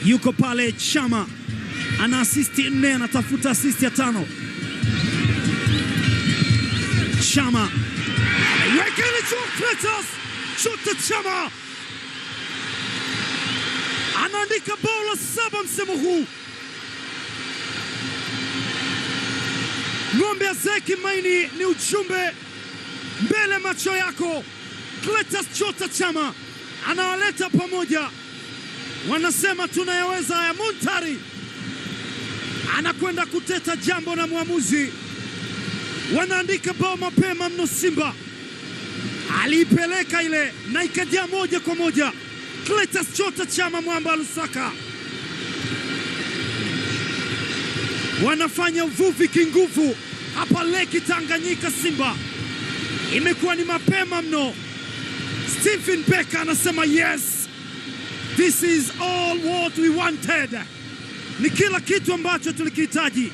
yuko pale Chama, ana asisti 4, anatafuta asisti ya 5. Chama anaiwekele Clatous, shuta Chama anaandika bao la 7 msimu huu. Ng'ombe ya Zeki Maini ni ujumbe mbele macho yako. Clatous Chota Chama anawaleta pamoja, wanasema tunayaweza ya Muntari anakwenda kuteta jambo na muamuzi. Wanaandika bao mapema mno. Simba aliipeleka ile na ikajia moja kwa moja. Clatous Chota Chama Mwamba Lusaka wanafanya uvuvi kinguvu hapa Lake Tanganyika. Simba imekuwa ni mapema mno. Stephen Becker anasema yes, this is all what we wanted. Ni kila kitu ambacho tulikihitaji.